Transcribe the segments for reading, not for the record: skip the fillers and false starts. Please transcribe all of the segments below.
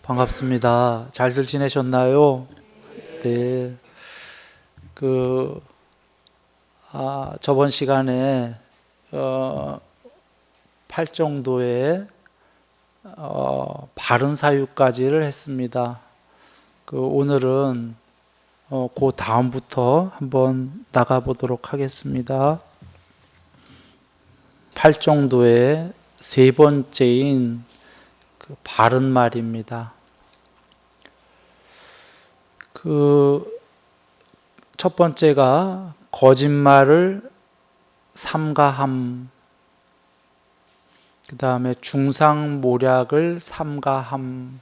반갑습니다. 잘들 지내셨나요? 네. 그, 저번 시간에, 어, 팔정도의, 바른 사유까지를 했습니다. 오늘은, 그 다음부터 한번 나가보도록 하겠습니다. 팔정도의 세 번째인 바른 말입니다. 첫 번째가 거짓말을 삼가함, 그 다음에 중상모략을 삼가함,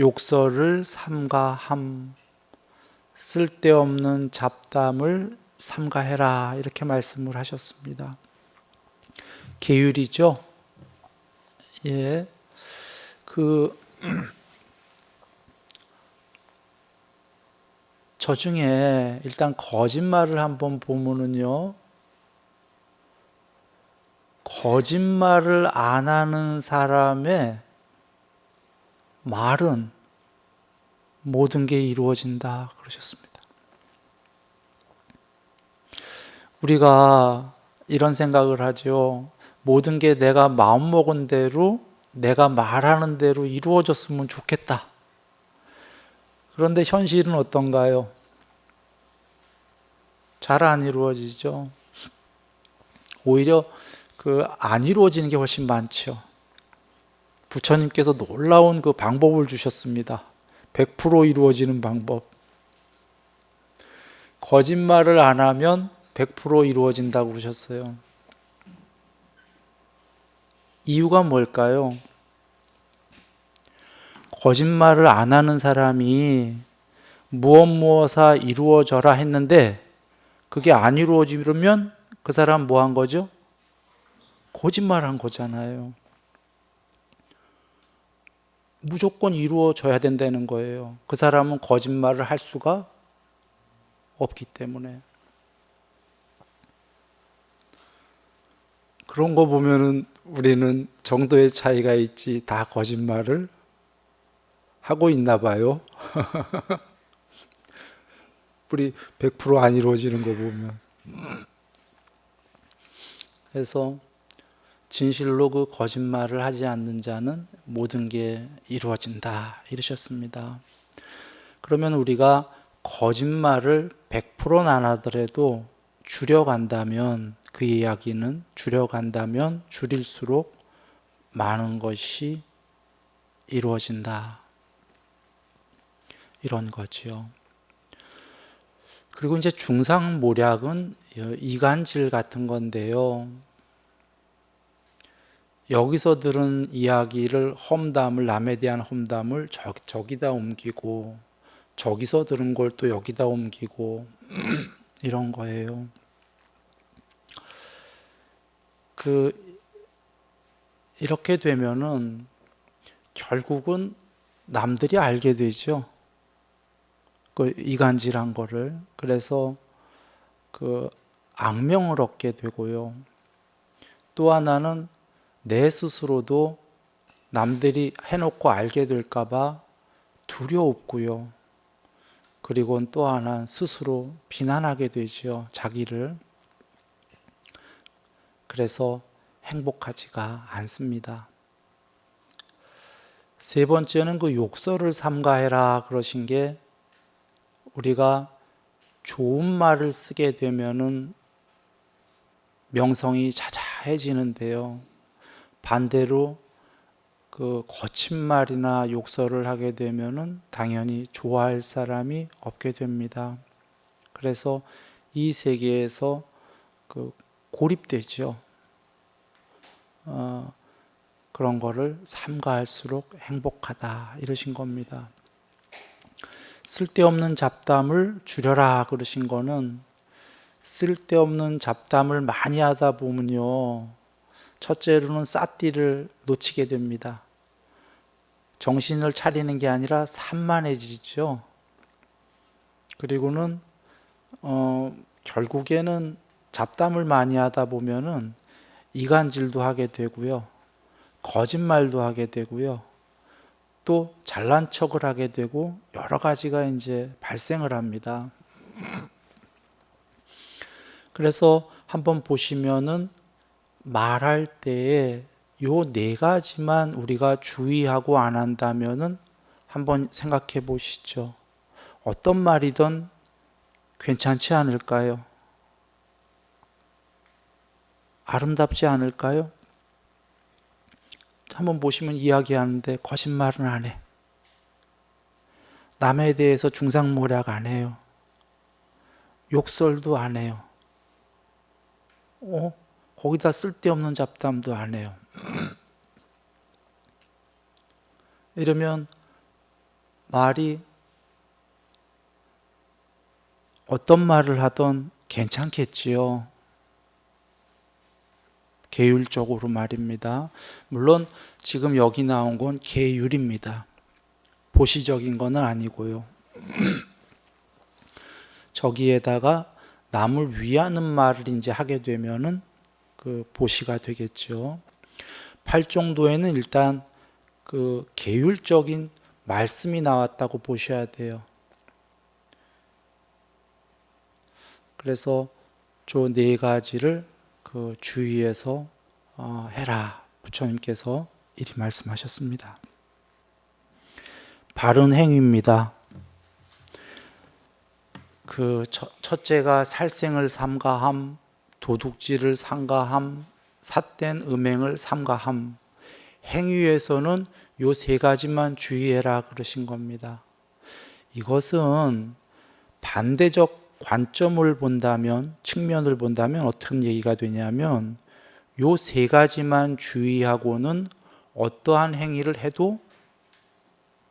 욕설을 삼가함, 쓸데없는 잡담을 삼가해라, 이렇게 말씀을 하셨습니다. 계율이죠? 예. 저 중에 일단 거짓말을 한번 보면은요, 거짓말을 안 하는 사람의 말은 모든 게 이루어진다 그러셨습니다. 우리가 이런 생각을 하죠. 모든 게 내가 마음먹은 대로, 내가 말하는 대로 이루어졌으면 좋겠다. 그런데 현실은 어떤가요? 잘 안 이루어지죠. 오히려 안 이루어지는 게 훨씬 많죠. 부처님께서 놀라운 방법을 주셨습니다. 100% 이루어지는 방법. 거짓말을 안 하면 100% 이루어진다고 그러셨어요. 이유가 뭘까요? 거짓말을 안 하는 사람이 무엇무엇아 이루어져라 했는데 그게 안 이루어지면 그 사람 뭐 한 거죠? 거짓말한 거잖아요. 무조건 이루어져야 된다는 거예요. 그 사람은 거짓말을 할 수가 없기 때문에. 그런 거 보면은 우리는 정도의 차이가 있지 다 거짓말을 하고 있나 봐요. 우리 100%안 이루어지는 거 보면. 그래서 진실로 거짓말을 하지 않는 자는 모든 게 이루어진다 이러셨습니다. 그러면 우리가 거짓말을 100%는 안 하더라도 줄여간다면, 그 이야기는 줄여간다면 줄일수록 많은 것이 이루어진다 이런 거지요. 그리고 이제 중상모략은 이간질 같은 건데요. 여기서 들은 이야기를, 험담을, 남에 대한 험담을 저기다 옮기고, 저기서 들은 걸 또 여기다 옮기고, 이런 거예요. 이렇게 되면은 결국은 남들이 알게 되죠. 이간질한 거를. 그래서 악명을 얻게 되고요. 또 하나는 내 스스로도 남들이 해놓고 알게 될까봐 두려웠고요. 그리고 또 하나 스스로 비난하게 되죠. 자기를. 그래서 행복하지가 않습니다. 세 번째는 욕설을 삼가해라 그러신 게, 우리가 좋은 말을 쓰게 되면은 명성이 자자해지는데요. 반대로 거친 말이나 욕설을 하게 되면은 당연히 좋아할 사람이 없게 됩니다. 그래서 이 세계에서 고립되죠. 그런 거를 삼가할수록 행복하다 이러신 겁니다. 쓸데없는 잡담을 줄여라 그러신 거는, 쓸데없는 잡담을 많이 하다 보면요, 첫째로는 쌀띠를 놓치게 됩니다. 정신을 차리는 게 아니라 산만해지죠. 그리고는 결국에는 잡담을 많이 하다 보면은 이간질도 하게 되고요, 거짓말도 하게 되고요, 또 잘난 척을 하게 되고 여러 가지가 이제 발생을 합니다. 그래서 한번 보시면은 말할 때에 요 네 가지만 우리가 주의하고 안 한다면은 한번 생각해 보시죠. 어떤 말이든 괜찮지 않을까요? 아름답지 않을까요? 한번 보시면 이야기하는데 거짓말은 안 해. 남에 대해서 중상모략 안 해요. 욕설도 안 해요. 거기다 쓸데없는 잡담도 안 해요. 이러면 말이 어떤 말을 하던 괜찮겠지요. 계율적으로 말입니다. 물론 지금 여기 나온 건 계율입니다. 보시적인 건 아니고요. 저기에다가 남을 위하는 말을 이제 하게 되면은 그 보시가 되겠죠. 8정도에는 일단 그 계율적인 말씀이 나왔다고 보셔야 돼요. 그래서 저 네 가지를 그 주의해서 해라. 부처님께서 이리 말씀하셨습니다. 바른 행위입니다. 그 첫째가 살생을 삼가함, 도둑질을 삼가함, 삿된 음행을 삼가함. 행위에서는 요 세 가지만 주의해라 그러신 겁니다. 이것은 반대적 관점을 본다면, 측면을 본다면 어떤 얘기가 되냐면 요 세 가지만 주의하고는 어떠한 행위를 해도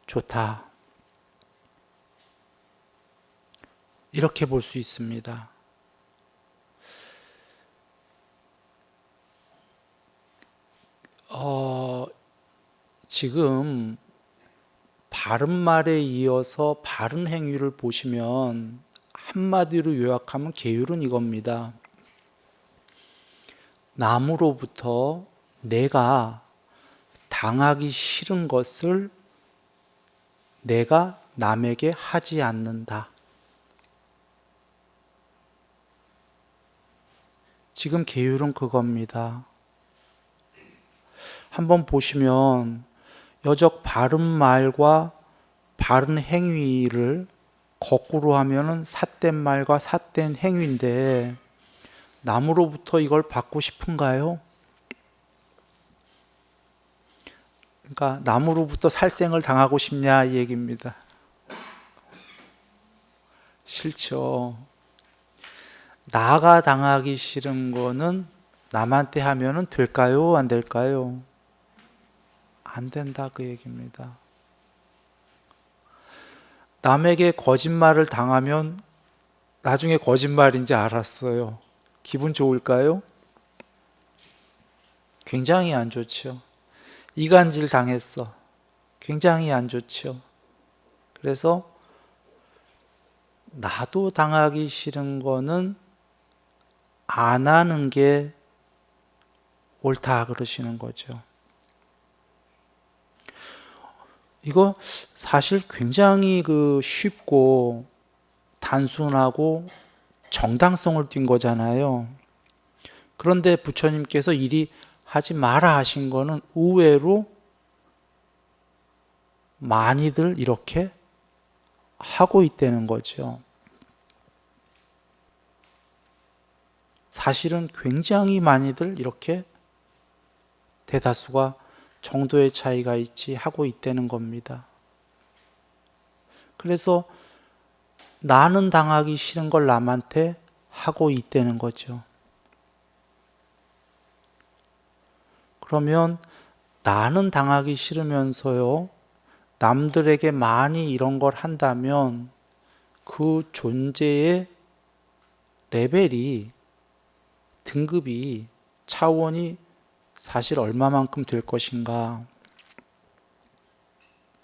좋다. 이렇게 볼 수 있습니다. 지금 바른 말에 이어서 바른 행위를 보시면 한마디로 요약하면 계율은 이겁니다. 남으로부터 내가 당하기 싫은 것을 내가 남에게 하지 않는다. 지금 계율은 그겁니다. 한번 보시면 여적 바른 말과 바른 행위를 거꾸로 하면은 삿된 말과 삿된 행위인데 남으로부터 이걸 받고 싶은가요? 그러니까 남으로부터 살생을 당하고 싶냐 이 얘기입니다. 싫죠. 나가 당하기 싫은 거는 남한테 하면은 될까요? 안 될까요? 안 된다 그 얘기입니다. 남에게 거짓말을 당하면 나중에 거짓말인지 알았어요. 기분 좋을까요? 굉장히 안 좋죠. 이간질 당했어. 굉장히 안 좋죠. 그래서 나도 당하기 싫은 거는 안 하는 게 옳다 그러시는 거죠. 이거 사실 굉장히 그 쉽고 단순하고 정당성을 띈 거잖아요. 그런데 부처님께서 이리 하지 마라 하신 거는 의외로 많이들 이렇게 하고 있다는 거죠. 사실은 굉장히 많이들 이렇게 대다수가 정도의 차이가 있지 하고 있다는 겁니다. 그래서 나는 당하기 싫은 걸 남한테 하고 있다는 거죠. 그러면 나는 당하기 싫으면서요, 남들에게 많이 이런 걸 한다면 그 존재의 레벨이, 등급이, 차원이 사실 얼마만큼 될 것인가,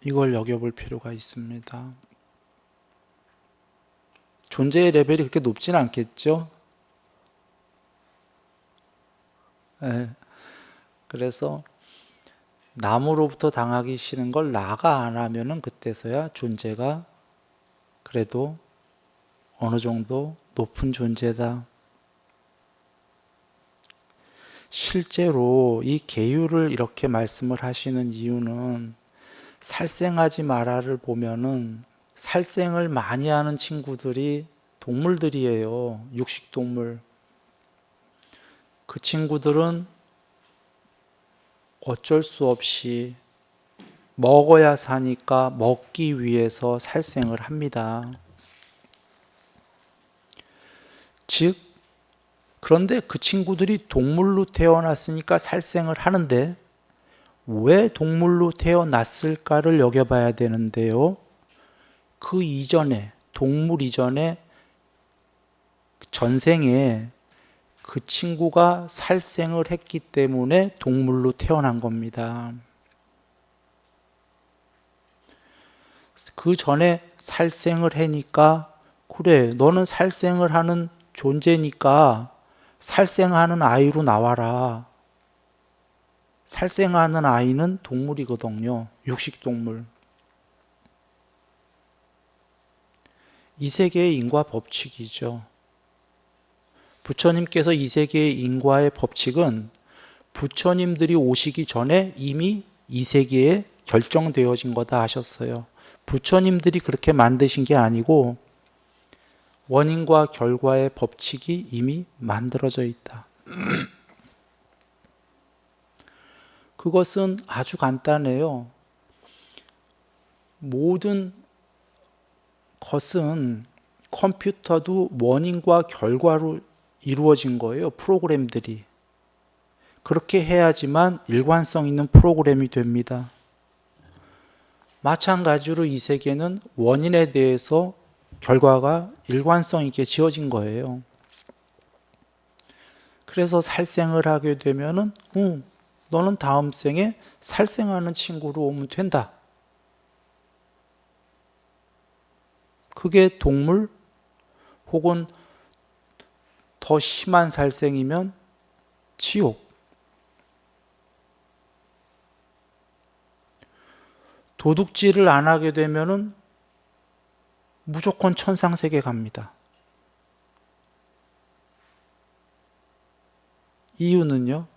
이걸 여겨볼 필요가 있습니다. 존재의 레벨이 그렇게 높진 않겠죠? 네. 그래서 남으로부터 당하기 싫은 걸 나가 안 하면은 그때서야 존재가 그래도 어느 정도 높은 존재다. 실제로 이 계율을 이렇게 말씀을 하시는 이유는 살생하지 마라를 보면은 살생을 많이 하는 친구들이 동물들이에요. 육식동물. 그 친구들은 어쩔 수 없이 먹어야 사니까 먹기 위해서 살생을 합니다. 즉, 그런데 그 친구들이 동물로 태어났으니까 살생을 하는데 왜 동물로 태어났을까를 여겨봐야 되는데요. 그 이전에, 동물 이전에 전생에 그 친구가 살생을 했기 때문에 동물로 태어난 겁니다. 그 전에 살생을 하니까 그래, 너는 살생을 하는 존재니까 살생하는 아이로 나와라. 살생하는 아이는 동물이거든요. 육식동물. 이 세계의 인과 법칙이죠. 부처님께서 이 세계의 인과의 법칙은 부처님들이 오시기 전에 이미 이 세계에 결정되어진 거다 하셨어요. 부처님들이 그렇게 만드신 게 아니고 원인과 결과의 법칙이 이미 만들어져 있다. 그것은 아주 간단해요. 모든 것은 컴퓨터도 원인과 결과로 이루어진 거예요. 프로그램들이. 그렇게 해야지만 일관성 있는 프로그램이 됩니다. 마찬가지로 이 세계는 원인에 대해서 결과가 일관성 있게 지어진 거예요. 그래서 살생을 하게 되면은 너는 다음 생에 살생하는 친구로 오면 된다. 그게 동물 혹은 더 심한 살생이면 지옥. 도둑질을 안 하게 되면은 무조건 천상세계 갑니다. 이유는요?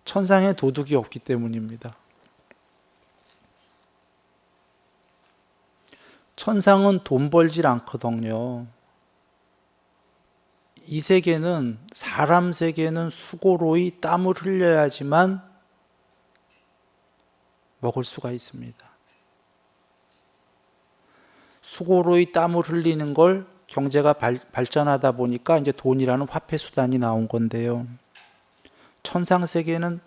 천상에 도둑이 없기 때문입니다. 천상은 돈 벌질 않거든요. 이 세계는, 사람 세계는 수고로이 땀을 흘려야지만 먹을 수가 있습니다. 수고로이 땀을 흘리는 걸 경제가 발전하다 보니까 이제 돈이라는 화폐 수단이 나온 건데요. 천상 세계는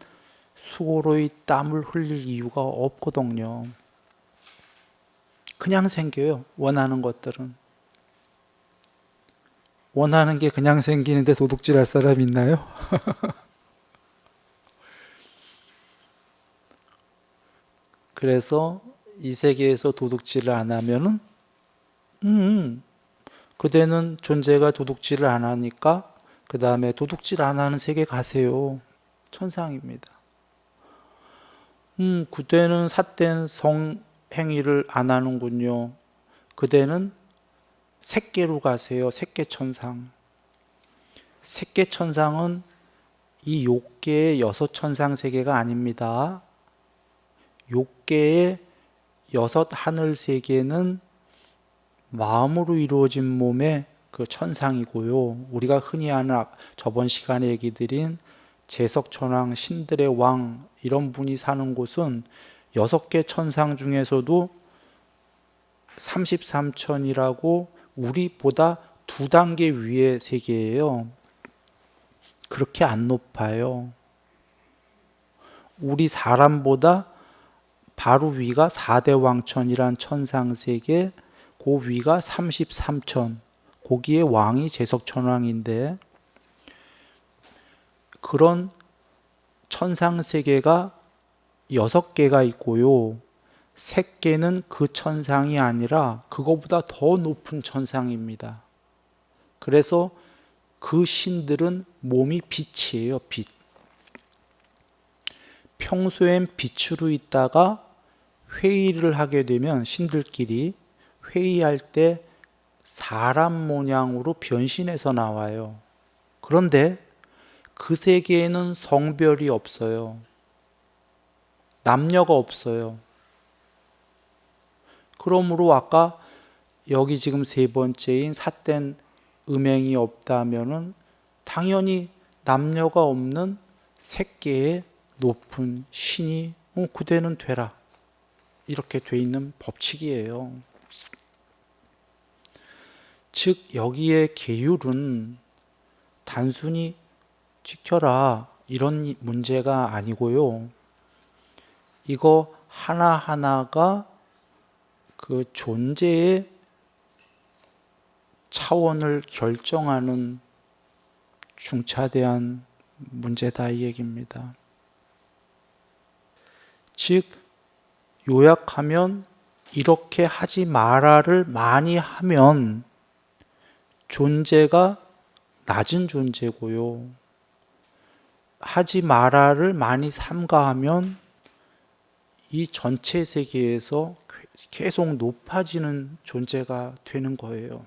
수고로이 땀을 흘릴 이유가 없거든요. 그냥 생겨요. 원하는 것들은. 원하는 게 그냥 생기는데 도둑질할 사람 있나요? 그래서 이 세계에서 도둑질을 안 하면은 그대는 존재가 도둑질을 안 하니까 그 다음에 도둑질 안 하는 세계 가세요. 천상입니다. 그대는 삿된 성행위를 안 하는군요. 그대는 색계로 가세요. 색계천상. 색계천상은 이 욕계의 여섯 천상 세계가 아닙니다. 욕계의 여섯 하늘 세계는 마음으로 이루어진 몸의 그 천상이고요. 우리가 흔히 아는 저번 시간에 얘기 드린 제석천왕, 신들의 왕 이런 분이 사는 곳은 6개 천상 중에서도 33천이라고 우리보다 2단계 위의 세계예요. 그렇게 안 높아요. 우리 사람보다 바로 위가 4대 왕천이란 천상세계, 그 위가 33천, 거기에 왕이 제석천왕인데 그런 천상세계가 6개가 있고요. 3개는 그 천상이 아니라 그거보다 더 높은 천상입니다. 그래서 그 신들은 몸이 빛이에요. 빛. 평소엔 빛으로 있다가 회의를 하게 되면 신들끼리 회의할 때 사람 모양으로 변신해서 나와요. 그런데 그 세계에는 성별이 없어요. 남녀가 없어요. 그러므로 아까 여기 지금 세 번째인 삿된 음행이 없다면은 당연히 남녀가 없는 색계의 높은 신이 그대는 되라. 이렇게 돼 있는 법칙이에요. 즉 여기에 계율은 단순히 지켜라 이런 문제가 아니고요. 이거 하나하나가 그 존재의 차원을 결정하는 중차대한 문제다 이 얘기입니다. 즉 요약하면 이렇게 하지 마라를 많이 하면 존재가 낮은 존재고요. 하지 마라를 많이 삼가하면 이 전체 세계에서 계속 높아지는 존재가 되는 거예요.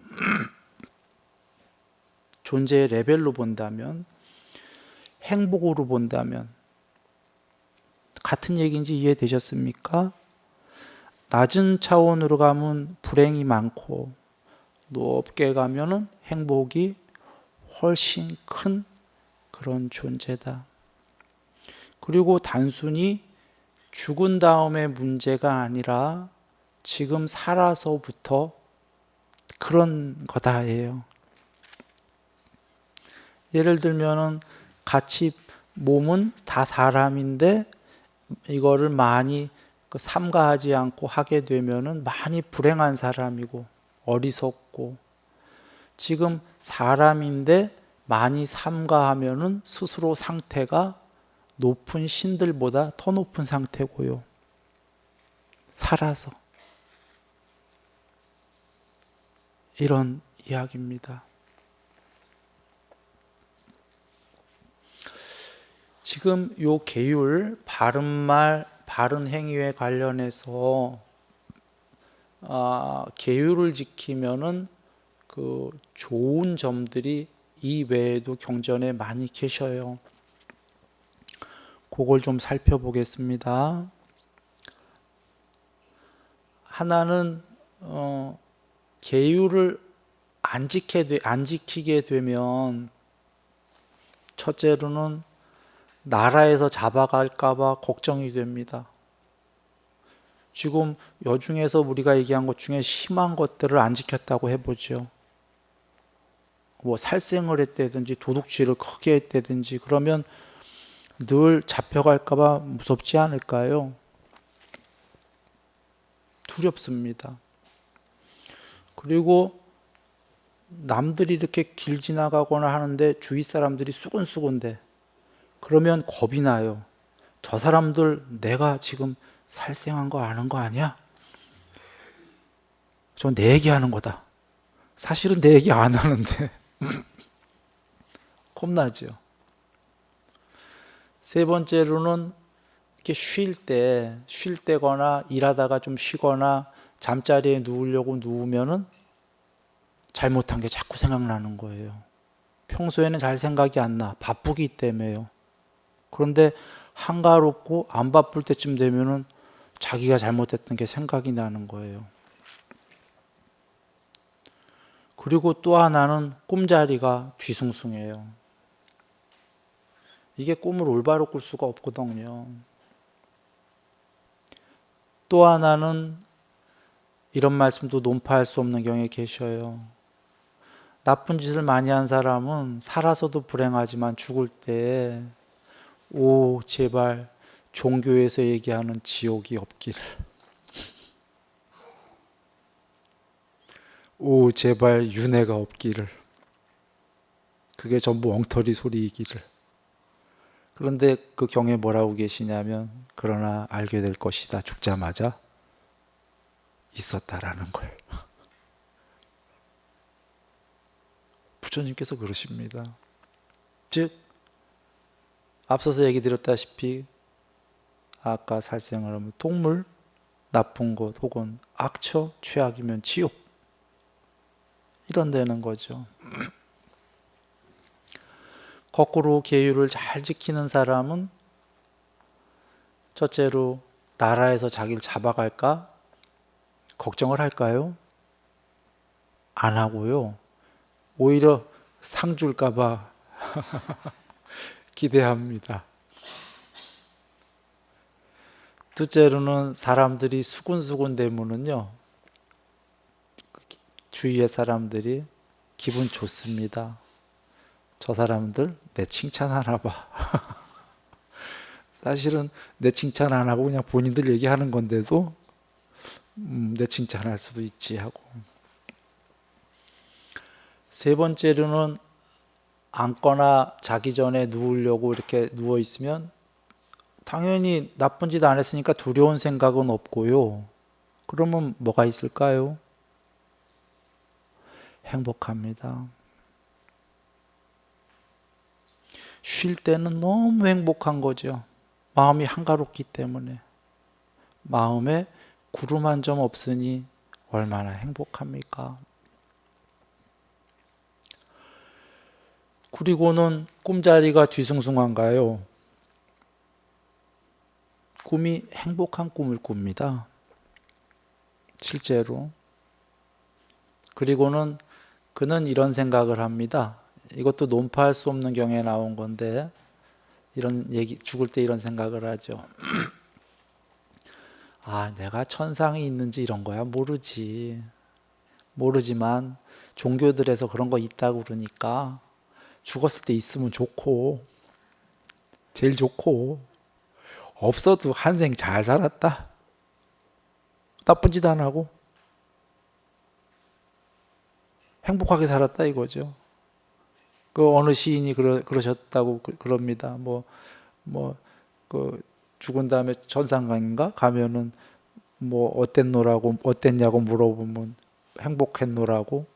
존재의 레벨로 본다면, 행복으로 본다면 같은 얘기인지 이해되셨습니까? 낮은 차원으로 가면 불행이 많고 높게 가면은 행복이 훨씬 큰 그런 존재다. 그리고 단순히 죽은 다음의 문제가 아니라 지금 살아서부터 그런 거다예요. 예를 들면은 같이 몸은 다 사람인데 이거를 많이 삼가하지 않고 하게 되면은 많이 불행한 사람이고 어리석고, 지금 사람인데 많이 삼가하면은 스스로 상태가 높은 신들보다 더 높은 상태고요. 살아서. 이런 이야기입니다. 지금 요 계율, 바른 말, 바른 행위에 관련해서 계율을 지키면은 그 좋은 점들이 이 외에도 경전에 많이 계셔요. 그걸 좀 살펴보겠습니다. 하나는 계율을 안 지키게 되면 첫째로는 나라에서 잡아갈까봐 걱정이 됩니다. 지금 여중에서 우리가 얘기한 것 중에 심한 것들을 안 지켰다고 해보죠. 뭐 살생을 했다든지 도둑질을 크게 했다든지 그러면 늘 잡혀갈까봐 무섭지 않을까요? 두렵습니다. 그리고 남들이 이렇게 길 지나가거나 하는데 주위 사람들이 수근수근대. 그러면 겁이 나요. 저 사람들 내가 지금 살생한 거 아는 거 아니야? 저 내 얘기하는 거다. 사실은 내 얘기 안 하는데 겁나죠. 세 번째로는 이렇게 쉴 때거나 일하다가 좀 쉬거나 잠자리에 누우려고 누우면은 잘못한 게 자꾸 생각나는 거예요. 평소에는 잘 생각이 안 나. 바쁘기 때문에요. 그런데 한가롭고 안 바쁠 때쯤 되면은 자기가 잘못했던 게 생각이 나는 거예요. 그리고 또 하나는 꿈자리가 뒤숭숭해요. 이게 꿈을 올바로 꿀 수가 없거든요. 또 하나는 이런 말씀도 논파할 수 없는 경우에 계셔요. 나쁜 짓을 많이 한 사람은 살아서도 불행하지만 죽을 때 오 제발 종교에서 얘기하는 지옥이 없기를, 오 제발 윤회가 없기를, 그게 전부 엉터리 소리이기를. 그런데 그 경에 뭐라고 계시냐면 그러나 알게 될 것이다. 죽자마자 있었다라는 걸. 부처님께서 그러십니다. 즉 앞서서 얘기 드렸다시피 아까 살생을 하면 동물, 나쁜 곳 혹은 악처, 최악이면 지옥, 이런 데는 거죠. 거꾸로 계율을 잘 지키는 사람은 첫째로 나라에서 자기를 잡아갈까 걱정을 할까요? 안 하고요. 오히려 상 줄까 봐 기대합니다. 둘째로는 사람들이 수군수군 되면은요, 주위의 사람들이 기분 좋습니다. 저 사람들 내 칭찬하나 봐. 사실은 내 칭찬 안 하고 그냥 본인들 얘기하는 건데도 내 칭찬할 수도 있지 하고. 세 번째로는 앉거나 자기 전에 누우려고 이렇게 누워 있으면 당연히 나쁜 짓 안 했으니까 두려운 생각은 없고요. 그러면 뭐가 있을까요? 행복합니다. 쉴 때는 너무 행복한 거죠. 마음이 한가롭기 때문에. 마음에 구름 한 점 없으니 얼마나 행복합니까? 그리고는 꿈자리가 뒤숭숭한가요? 꿈이 행복한 꿈을 꿉니다. 실제로. 그리고는 그는 이런 생각을 합니다. 이것도 논파할 수 없는 경에 나온 건데, 이런 얘기, 죽을 때 이런 생각을 하죠. 아, 내가 천상이 있는지 이런 거야 모르지. 모르지만 종교들에서 그런 거 있다고 그러니까 죽었을 때 있으면 좋고, 제일 좋고, 없어도 한 생 잘 살았다. 나쁜 짓 안 하고 행복하게 살았다 이거죠. 그 어느 시인이 그러셨다고 그럽니다. 그 죽은 다음에 천상강인가 가면은 뭐 어땠노라고 어땠냐고 물어보면 행복했노라고.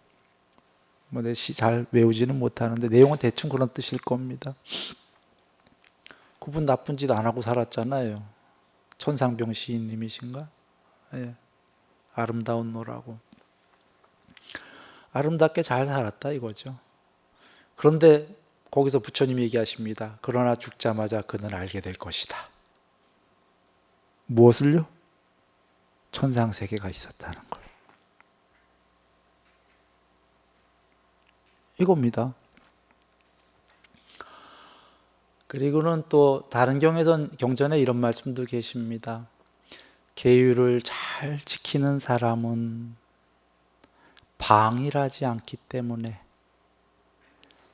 뭐 내 시 잘 외우지는 못하는데 내용은 대충 그런 뜻일 겁니다. 그분 나쁜 짓 안 하고 살았잖아요. 천상병 시인님이신가? 예. 아름다운 노라고. 아름답게 잘 살았다 이거죠. 그런데 거기서 부처님이 얘기하십니다. 그러나 죽자마자 그는 알게 될 것이다. 무엇을요? 천상세계가 있었다는 걸. 이겁니다. 그리고는 또 다른 경전에 이런 말씀도 계십니다. 계율을 잘 지키는 사람은 방일하지 않기 때문에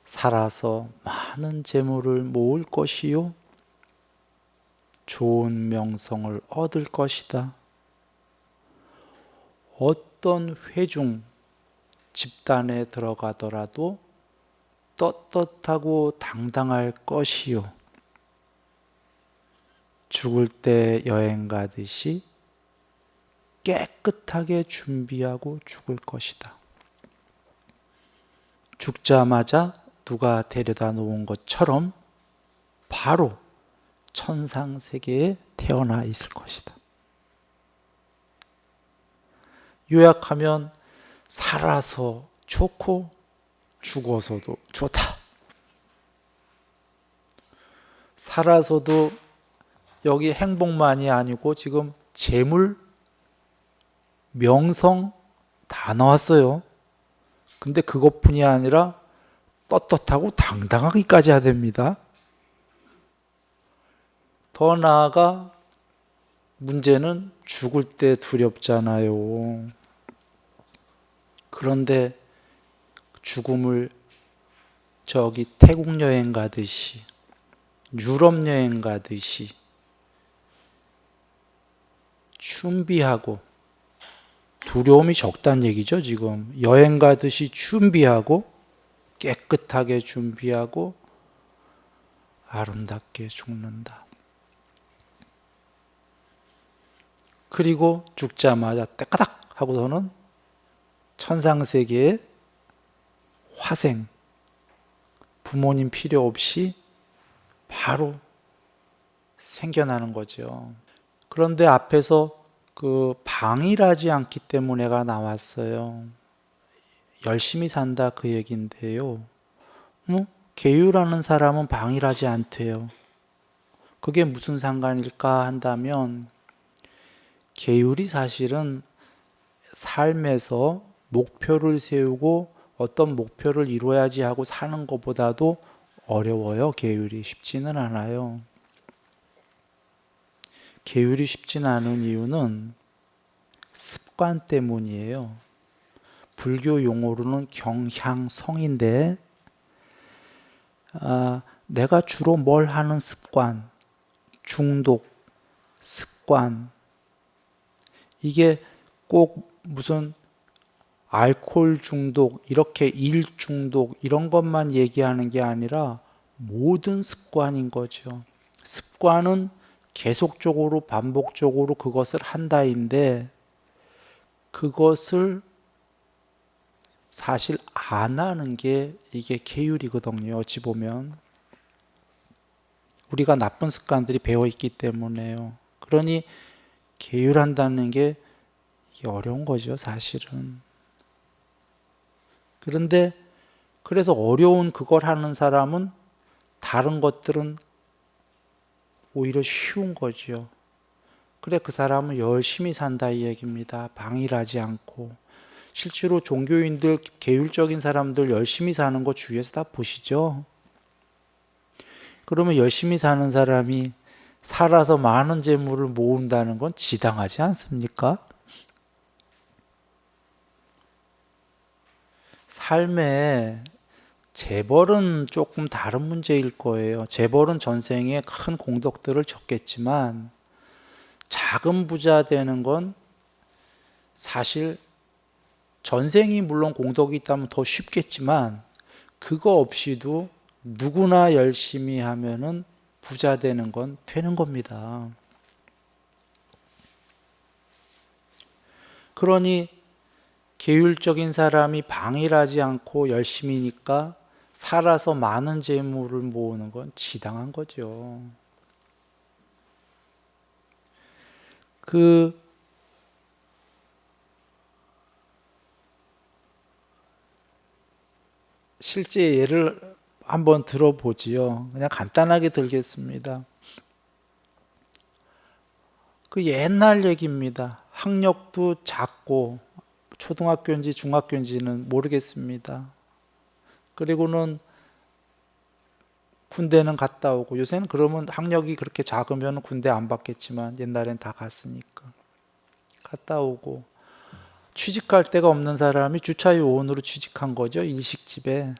살아서 많은 재물을 모을 것이요 좋은 명성을 얻을 것이다. 어떤 회중 집단에 들어가더라도 떳떳하고 당당할 것이요 죽을 때 여행 가듯이 깨끗하게 준비하고 죽을 것이다. 죽자마자 누가 데려다 놓은 것처럼 바로 천상세계에 태어나 있을 것이다. 요약하면 살아서 좋고 죽어서도 좋다. 살아서도 여기 행복만이 아니고 지금 재물, 명성 다 나왔어요. 근데 그것뿐이 아니라 떳떳하고 당당하기까지 해야 됩니다. 더 나아가 문제는 죽을 때 두렵잖아요. 그런데 죽음을 저기 태국 여행 가듯이 유럽 여행 가듯이 준비하고 두려움이 적다는 얘기죠. 지금 여행 가듯이 준비하고 깨끗하게 준비하고 아름답게 죽는다. 그리고 죽자마자 때까닥 하고서는 천상세계의 화생, 부모님 필요 없이 바로 생겨나는 거죠. 그런데 앞에서 그 방일하지 않기 때문에가 나왔어요. 열심히 산다 그 얘긴데요. 계율하는 사람은 방일하지 않대요. 그게 무슨 상관일까 한다면 계율이 사실은 삶에서 목표를 세우고 어떤 목표를 이루어야지 하고 사는 것보다도 어려워요. 계율이 쉽지는 않아요. 계율이 쉽진 않은 이유는 습관 때문이에요. 불교 용어로는 경향성인데 내가 주로 뭘 하는 습관, 중독, 습관, 이게 꼭 무슨 알코올 중독, 이렇게 일 중독 이런 것만 얘기하는 게 아니라 모든 습관인 거죠. 습관은 계속적으로 반복적으로 그것을 한다인데 그것을 사실 안 하는 게 이게 계율이거든요. 어찌 보면 우리가 나쁜 습관들이 배어 있기 때문에요. 그러니 계율한다는 게 이게 어려운 거죠, 사실은. 그런데 그래서 어려운 그걸 하는 사람은 다른 것들은 오히려 쉬운 거죠. 그래 그 사람은 열심히 산다 이 얘기입니다. 방일하지 않고. 실제로 종교인들, 계율적인 사람들 열심히 사는 거 주위에서 다 보시죠. 그러면 열심히 사는 사람이 살아서 많은 재물을 모은다는 건 지당하지 않습니까? 삶에 재벌은 조금 다른 문제일 거예요. 재벌은 전생에 큰 공덕들을 졌겠지만 작은 부자 되는 건 사실 전생이 물론 공덕이 있다면 더 쉽겠지만 그거 없이도 누구나 열심히 하면은 부자 되는 건 되는 겁니다. 그러니 계율적인 사람이 방일하지 않고 열심히니까 살아서 많은 재물을 모으는 건 지당한 거죠. 그 실제 예를 한번 들어보지요. 그냥 간단하게 들겠습니다. 그 옛날 얘기입니다. 학력도 작고 초등학교인지 중학교인지는 모르겠습니다. 그리고는 군대는 갔다 오고 요새는 그러면 학력이 그렇게 작으면 군대 안 받겠지만 옛날엔 다 갔으니까 갔다 오고 취직할 데가 없는 사람이 주차 요원으로 취직한 거죠. 일식집에.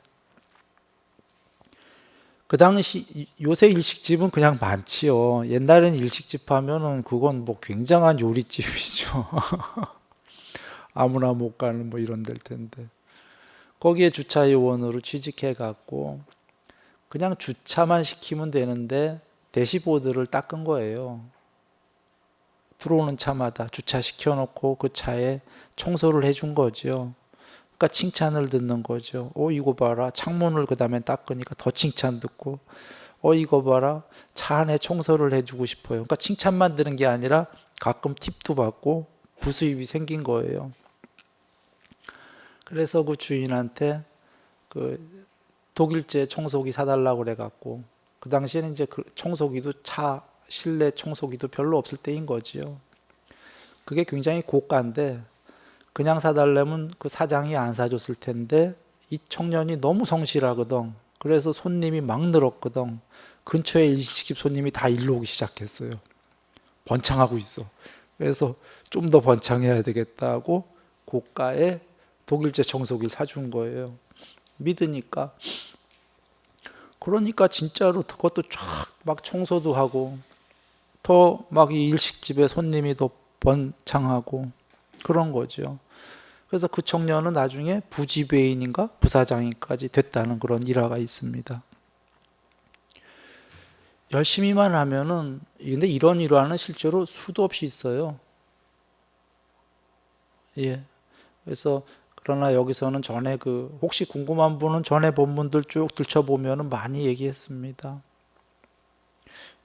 그 당시 요새 일식집은 그냥 많지요. 옛날엔 일식집 하면은 그건 뭐 굉장한 요리집이죠. 아무나 못 가는 뭐 이런 데일 텐데. 거기에 주차 요원으로 취직해 갖고 그냥 주차만 시키면 되는데 대시보드를 닦은 거예요. 들어오는 차마다 주차시켜 놓고 그 차에 청소를 해준 거죠. 그러니까 칭찬을 듣는 거죠. 이거 봐라. 창문을 그 다음에 닦으니까 더 칭찬 듣고 이거 봐라. 차 안에 청소를 해주고 싶어요. 그러니까 칭찬만 드는 게 아니라 가끔 팁도 받고 부수입이 생긴 거예요. 그래서 그 주인한테 그 독일제 청소기 사달라고 그래갖고 그 당시에는 이제 그 청소기도 차 실내 청소기도 별로 없을 때인 거지요. 그게 굉장히 고가인데 그냥 사달라면 그 사장이 안 사줬을 텐데 이 청년이 너무 성실하거든. 그래서 손님이 막 늘었거든. 근처에 일식집 손님이 다 일로 오기 시작했어요. 번창하고 있어. 그래서 좀 더 번창해야 되겠다고 고가의 독일제 청소기를 사준 거예요. 믿으니까. 그러니까 진짜로 그것도 쫙 막 청소도 하고 더 막 이 일식집에 손님이 더 번창하고 그런 거죠. 그래서 그 청년은 나중에 부지배인인가 부사장인까지 됐다는 그런 일화가 있습니다. 열심히만 하면은 근데 이런 일화는 실제로 수도 없이 있어요. 예. 그래서 그러나 여기서는 전에 혹시 궁금한 분은 전에 본문들 쭉 들춰보면은 많이 얘기했습니다.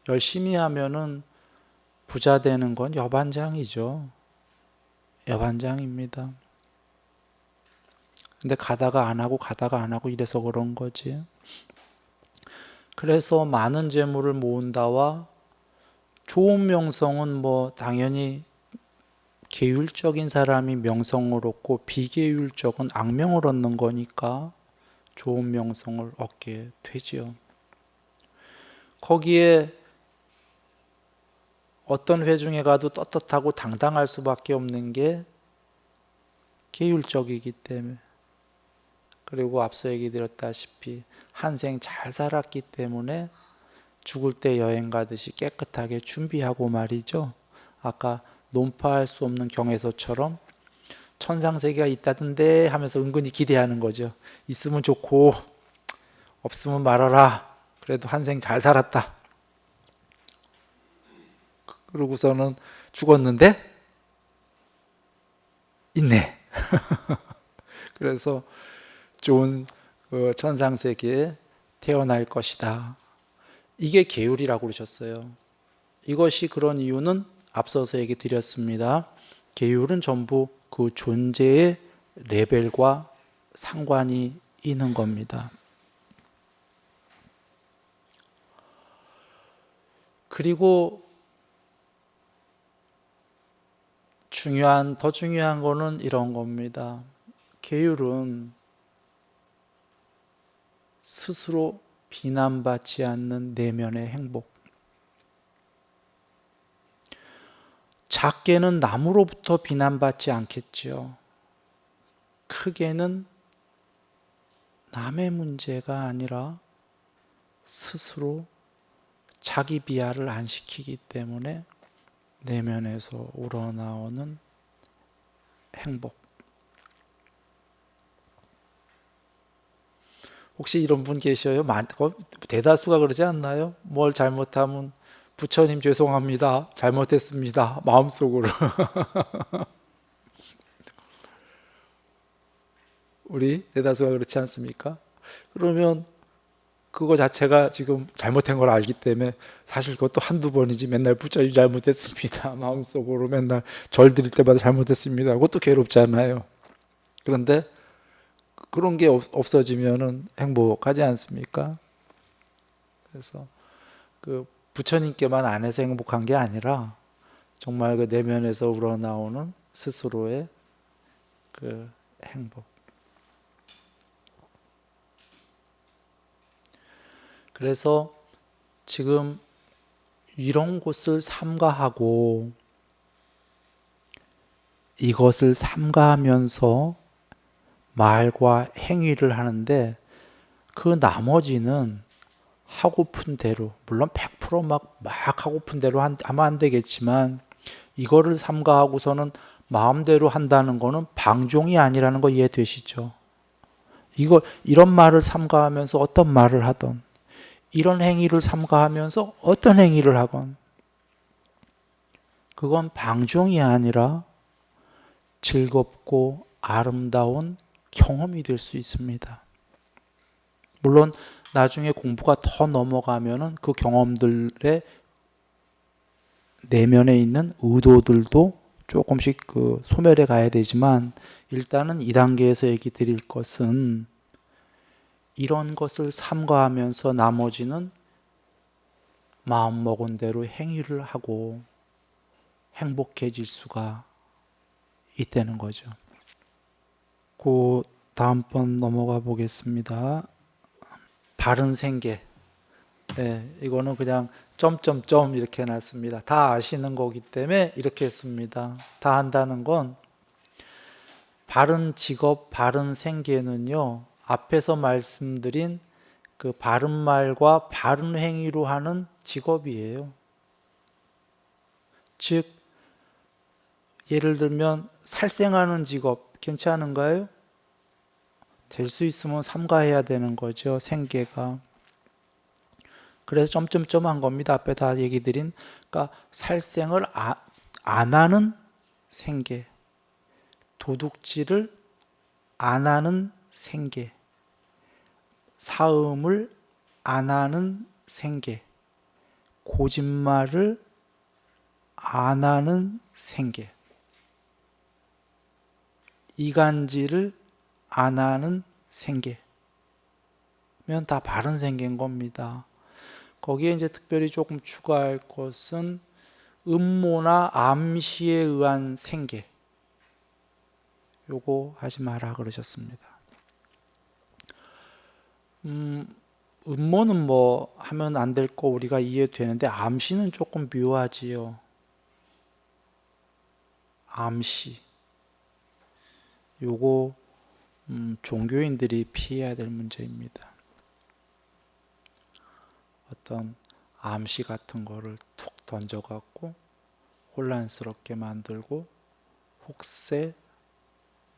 열심히 하면은 부자 되는 건 여반장이죠. 여반장입니다. 근데 가다가 안 하고 가다가 안 하고 이래서 그런 거지. 그래서 많은 재물을 모은다와 좋은 명성은 뭐 당연히 계율적인 사람이 명성을 얻고 비계율적은 악명을 얻는 거니까 좋은 명성을 얻게 되지요. 거기에 어떤 회중에 가도 떳떳하고 당당할 수밖에 없는 게 계율적이기 때문에, 그리고 앞서 얘기 드렸다시피 한 생 잘 살았기 때문에 죽을 때 여행 가듯이 깨끗하게 준비하고 말이죠. 아까 논파할 수 없는 경에서처럼 천상세계가 있다던데 하면서 은근히 기대하는 거죠. 있으면 좋고 없으면 말아라. 그래도 한 생 잘 살았다. 그러고서는 죽었는데 있네. 그래서 좋은 천상세계에 태어날 것이다. 이게 계율이라고 그러셨어요. 이것이 그런 이유는 앞서서 얘기 드렸습니다. 계율은 전부 그 존재의 레벨과 상관이 있는 겁니다. 그리고 더 중요한 거는 이런 겁니다. 계율은 스스로 비난받지 않는 내면의 행복. 작게는 남으로부터 비난받지 않겠지요. 크게는 남의 문제가 아니라 스스로 자기 비하를 안 시키기 때문에 내면에서 우러나오는 행복. 혹시 이런 분 계셔요? 대다수가 그러지 않나요? 뭘 잘못하면 부처님 죄송합니다. 잘못했습니다. 마음속으로. 우리 대다수가 그렇지 않습니까? 그러면 그거 자체가 지금 잘못한 걸 알기 때문에 사실 그것도 한두 번이지 맨날 부처님 잘못했습니다. 마음속으로 맨날 절 드릴 때마다 잘못했습니다. 그것도 괴롭잖아요. 그런데 그런 게 없어지면은 행복하지 않습니까? 그래서 그 부처님께만 안 해서 행복한 게 아니라 정말 그 내면에서 우러나오는 스스로의 그 행복. 그래서 지금 이런 곳을 삼가하고 이것을 삼가하면서 말과 행위를 하는데 그 나머지는 하고픈 대로, 물론 100% 막 하고픈 대로 하면 안 되겠지만 이거를 삼가하고서는 마음대로 한다는 거는 방종이 아니라는 거 이해되시죠? 이런 말을 삼가하면서 어떤 말을 하던, 이런 행위를 삼가하면서 어떤 행위를 하건, 그건 방종이 아니라 즐겁고 아름다운 경험이 될 수 있습니다. 물론 나중에 공부가 더 넘어가면은 그 경험들의 내면에 있는 의도들도 조금씩 소멸해 가야 되지만 일단은 이 단계에서 얘기 드릴 것은 이런 것을 삼가하면서 나머지는 마음먹은 대로 행위를 하고 행복해질 수가 있다는 거죠. 그 다음번 넘어가 보겠습니다. 바른 생계. 네, 이거는 그냥 점점점 이렇게 해놨습니다. 다 아시는 거기 때문에 이렇게 했습니다. 다 한다는 건 바른 직업, 바른 생계는요, 앞에서 말씀드린 그 바른 말과 바른 행위로 하는 직업이에요. 즉, 예를 들면 살생하는 직업 괜찮은가요? 될 수 있으면 삼가해야 되는 거죠, 생계가. 그래서 점점점 한 겁니다. 앞에 다 얘기 드린. 그러니까 살생을 안 하는 생계, 도둑질을 안 하는 생계, 사음을 안 하는 생계, 거짓말을 안 하는 생계, 이간질을 안 하는 생계면 다 바른 생계인 겁니다. 거기에 이제 특별히 조금 추가할 것은 음모나 암시에 의한 생계, 요거 하지 마라 그러셨습니다. 음모는 뭐 하면 안 될 거 우리가 이해되는데 암시는 조금 묘하지요. 암시, 요거 종교인들이 피해야 될 문제입니다. 어떤 암시 같은 거를 툭 던져갖고 혼란스럽게 만들고 혹세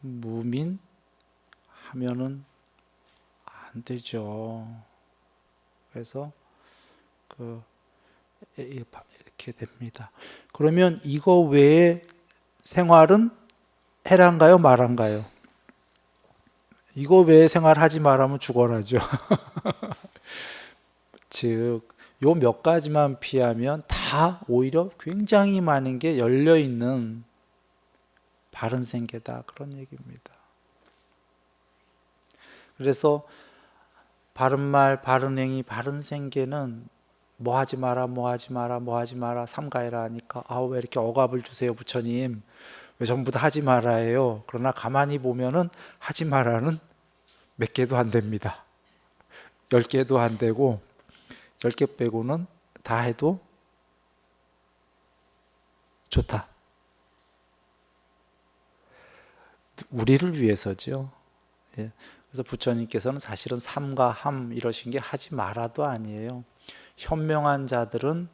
무민 하면은 안 되죠. 그래서 이렇게 됩니다. 그러면 이거 외에 생활은 해란가요, 말한가요? 이거 외에 생활하지 말라면 죽어라죠. 즉, 요 몇 가지만 피하면 다 오히려 굉장히 많은 게 열려있는 바른 생계다, 그런 얘기입니다. 그래서 바른 말, 바른 행위, 바른 생계는 뭐 하지 마라, 뭐 하지 마라, 뭐 하지 마라, 삼가해라 하니까 왜 이렇게 억압을 주세요, 부처님? 왜 전부 다 하지 마라 해요? 그러나 가만히 보면은 하지 마라는 몇 개도 안 됩니다. 10개도 안 되고 10개 빼고는 다 해도 좋다. 우리를 위해서죠. 예. 그래서 부처님께서는 사실은 삼가 함 이러신 게 하지 마라도 아니에요. 현명한 자들은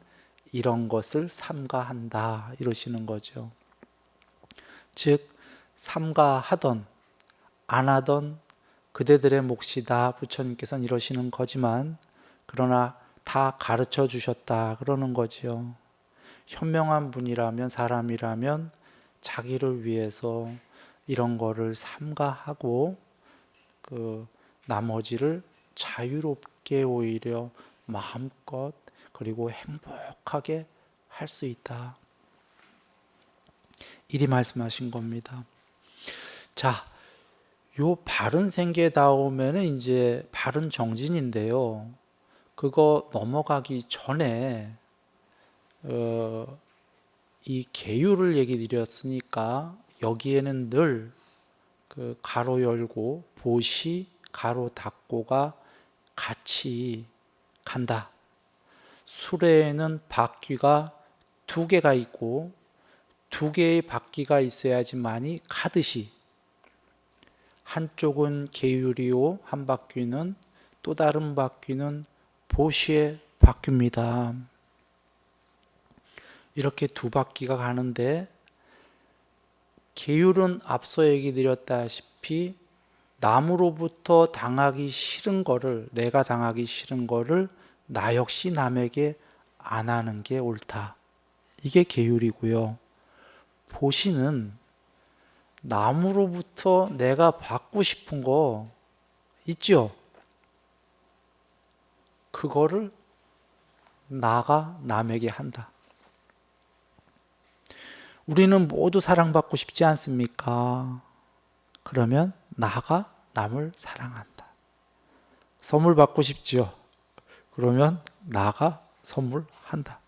이런 것을 삼가한다 이러시는 거죠. 즉 삼가하던 안 하던 그대들의 몫이다, 부처님께서는 이러시는 거지만 그러나 다 가르쳐 주셨다 그러는 거지요. 현명한 분이라면, 사람이라면 자기를 위해서 이런 거를 삼가하고 나머지를 자유롭게 오히려 마음껏 그리고 행복하게 할 수 있다, 이리 말씀하신 겁니다. 자, 요 바른 생계다우면은 이제 바른 정진인데요. 그거 넘어가기 전에 이 계율을 얘기 드렸으니까 여기에는 늘 가로 열고 보시 가로 닫고가 같이 간다. 수레에는 바퀴가 2개가 있고 2개의 바퀴가 있어야지만이 가듯이 한쪽은 계율이요, 한 바퀴는 또 다른 바퀴는 보시의 바퀴입니다. 이렇게 2바퀴가 가는데 계율은 앞서 얘기 드렸다시피 남으로부터 당하기 싫은 거를, 내가 당하기 싫은 거를 나 역시 남에게 안 하는 게 옳다, 이게 계율이고요. 보시는 남으로부터 내가 받고 싶은 거 있죠? 그거를 나가 남에게 한다. 우리는 모두 사랑받고 싶지 않습니까? 그러면 나가 남을 사랑한다. 선물 받고 싶지요? 그러면 나가 선물한다.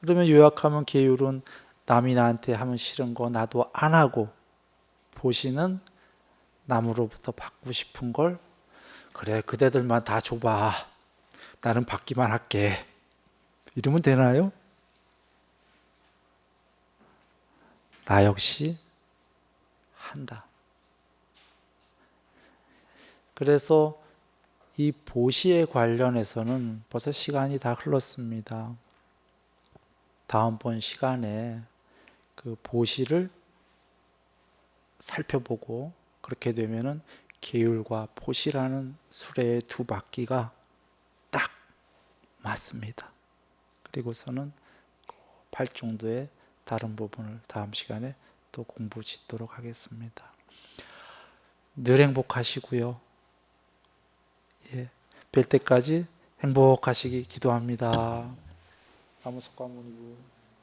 그러면 요약하면 계율은 남이 나한테 하면 싫은 거 나도 안 하고, 보시는 남으로부터 받고 싶은 걸 그래 그대들만 다 줘봐, 나는 받기만 할게, 이러면 되나요? 나 역시 한다. 그래서 이 보시에 관련해서는 벌써 시간이 다 흘렀습니다. 다음번 시간에 그 보시를 살펴보고, 그렇게 되면은 계율과 보시라는 수레의 2바퀴가 딱 맞습니다. 그리고서는 8중도의 다른 부분을 다음 시간에 또 공부 짓도록 하겠습니다. 늘 행복하시고요. 예, 뵐 때까지 행복하시기 기도합니다. 남은 석가모니부.